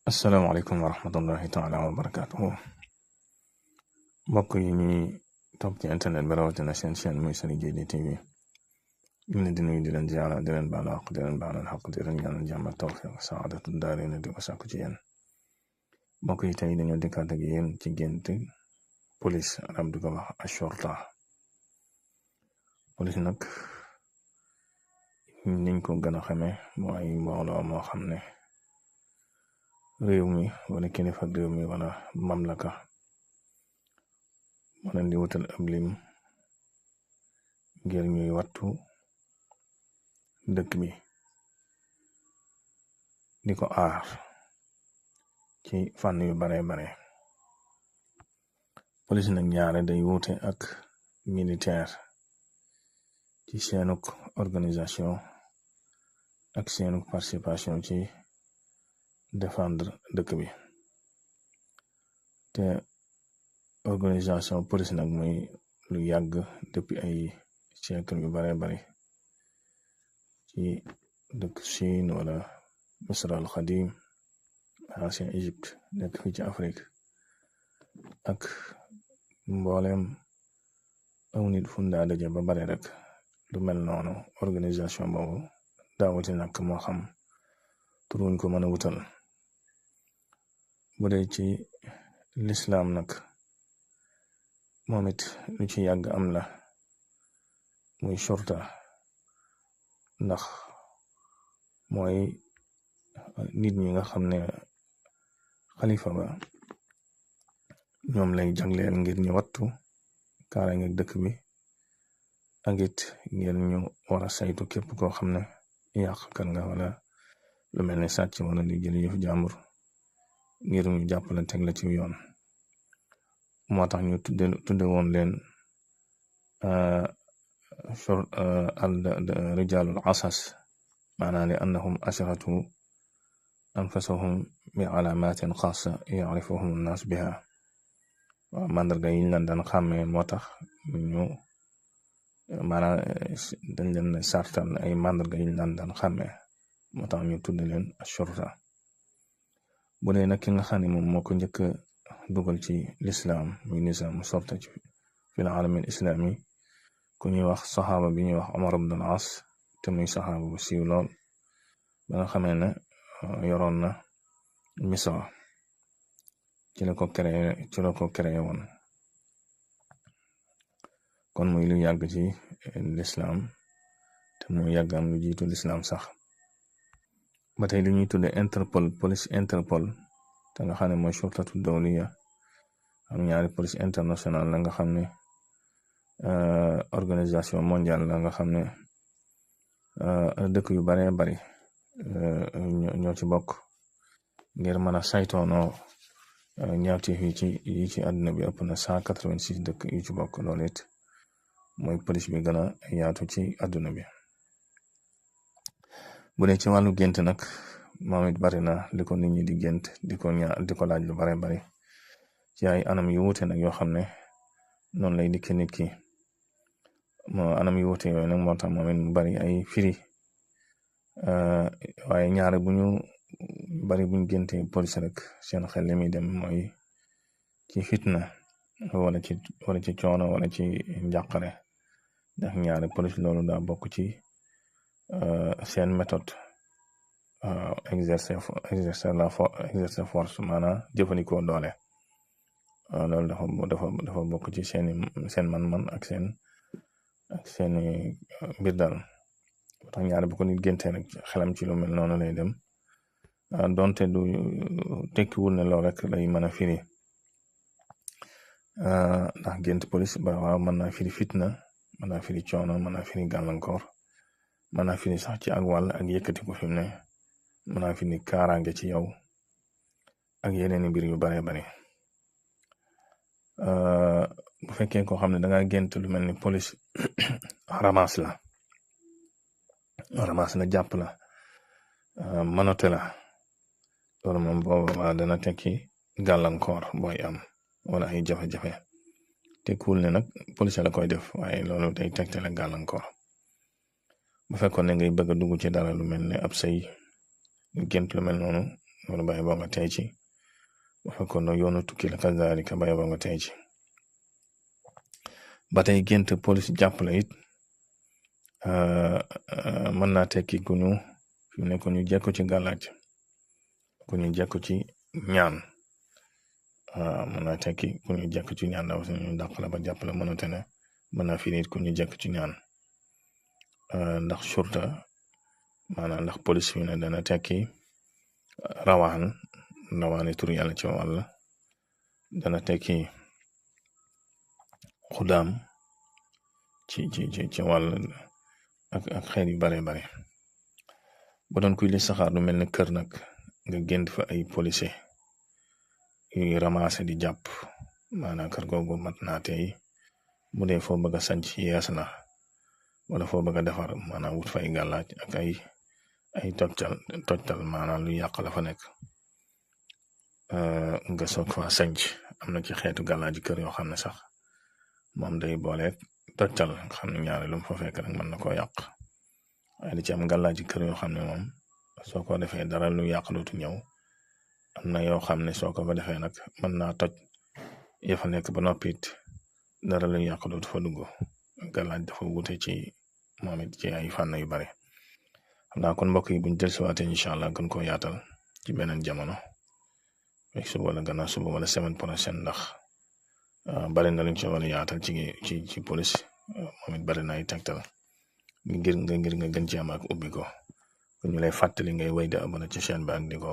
asalaamaaleykum wa rahmatullahi taala wa barakaatuhu mbokk yi ñuy topp ci internet bi rawatina seen chaîne muy Sëriñ Jéy TV ñu leen di nuyu di leen ziara di leen baalu àq di leen baalal xaq di leen ñaanal jàmm ak tawfiq saadatu daarayni di ko sàkku ci yéen mbokk yi tey dañoo dikkaat ak yéen ci gént police arab di ko wax ashorta police nag niñ ko gën a xamee mooy mbooloo moo xam ne réew mi wala kilifa réew mi wala mamlaka moo leen di wutal ab lim ngir ñuy wattu dëkk bi di ko aar ci fànn yu bare bare police nag ñaare day wuute ak militaire ci seenuk organisation ak seenuk participation ci défendre dëkk bi te organisation police nag muy lu yàgg depuis ay siècle yu bare bari ci dëkk Chine wala Misr al Xadim ancien Égypte nekk fii ci Afrique ak mboolem aw nit fu ndaa daje ba bare rek lu mel noonu organisation boobu daawati nag moo xam turuñ ko mën a wutal bu dee ci lislaam nag moom it lu ci yàgg am la muy shorta ndax mooy nit ñi nga xam ne xalifa ba ñoom lay jagleel ngir ñu wattu kaaraange dëkk bi ak it ngir ñu war a saytu képp koo xam ne yàqkat nga wala lu mel ne sàcc wala di jël yëf jàmbur ngir ñu jàppale teg la ci yoon moo tax ñu tudde woon leen al rijaalul asas maanaam li annahum asharatu anfusahum bi alaamatin xaasa yaarifuhum annaas biha waaw mandarga yi ñu leen daan xàmmee moo tax ñu maanaam dañ leen sartal ay mandarga yi ñu leen daan xàmmee moo tax ñu tudde leen ashurta bu dee nag ki nga xam ne moom moo ko njëkk dugal ci lislaam muy nizaam sorta ci fil alamin islami ku ñuy wax saxaaba bi ñuy wax Omar ibn al-As te muy saxaaba bu siiw lool ba nga xamee ne yoroon na Misra ci la ko créé woon kon muy lu yàgg ci lislaam te muy yàgg am lu jiitu lislaam sax ba tey lu ñuy tudde Interpol police Interpol te nga xam ne mooy shurtatu dawliya am ñaari police international la nga xam ne organisation mondiale la nga xam ne dëkk yu bare bari ñoo ci bokk ngir mën a saytoonoo ñaawteef yi ci àdduna bi ëpp na 186 dëkk yu ci bokk loolu it mooy police bi gën a yaatu ci àdduna bi bu dee ci wàllu gént nag moom it bari na li ko nit ñi di gént di ko laaj lu bare bari ci ay anam yu wuute nag yoo xam ne noonu lay dikke nit ki anam yu wuute yooyu nag moo tax moom it mu bari ay firi waaye ñaare buñ génte police rek seen xel li muy dem mooy ci fitna wala ci coono wala ci njàqare ndax ñaare police loolu daa bokk ci seen méthode exercer force maanaam jëfandikoo doole loolu dafa bokk ci seen man-man ak seeni mbir daal moo tax ñaare bu ko nit génte rek xelam ci lu mel noonu lay dem donte du tekkiwul ne loolu rek lay mën a firi ndax gént police ba waaw mën naa firi fitna mën naa firi coono mën naa firi gàllankoor mën naa firi sax ci ak wàll ak yëkkati ko fi mu ne mën naa firi kaaraange ci yow ak yeneeni mbir yu bare bari bu fekkee koo xam ne danga gént lu mel ni police ramas la jàpp la manote la loolu moom booba dana tekki gàllankoor booy am wala ay jafe-jafe tekkiwul ne nag police la koy def waaye loolu day tegtale gàllankoor bu fekkoon ne ngay bëgg a dugg ci dara lu mel ne ab sëy gént lu mel noonu loolu bàyyi boo nga tey ci bu fekkoon nag yoonu tukki la kazaalika bàyyi boo nga tey ci ba tey gént police jàpp la it mën naa tekki ku ñu fi ne ku ñu jekku ci gàllaaj ku ñu jekku ci ñaan mën naa tekki ku ñu jekku ci ñaan daw ñu dàq la ba jàpp la mënate ne mën naa fi nit ku ñu jekku ci ñaan ndax surta maanaam ndax police fi ne dana tekki rawaani tur yàlla ci wàll dana tekki xudaam ci wàll ak xeet yu bare bare bu doon kuy li saxaar lu mel ne kër nag nga gént fa ay policier yuy ramassé di jàpp maanaam kër googu mat naa tey bu dee foo bëgg a sanc yees na wala foo bëgg a defar maanaam wut fay gàllaaj ak ay tojtal maanaam lu yàq la fa nekk nga soog fa sanc am na ci xeetu gàllaaji kër yoo xam ne sax moom day booleeg tojtal nga xam ne ñaari lu mu fa fekk rek mën na koo yàq waaye da ci am gàllaaji kër yoo xam ne moom soo ko defee dara lu yàq dootu ñëw am na yoo xam ne soo ko fa defee nag mën naa toj ya fa nekk ba noppi it dara lu yàq dootu fa dugg gàllaaj dafa wute ci moom it ci ay fànn yu bari xam naa kon mbokk yi buñ dellusiwaatee incha allah gën koo yaatal ci beneen jamono rek suba wala gannaaw suba wala semaine prochaine ndax bari na luñ ci war a yaatal ci police moom it bari na ay tegtal ngir nga gën ci am ak ubbi ko kon ñu lay fàttali ngay wéy di abonné ci chaîne bi ak di ko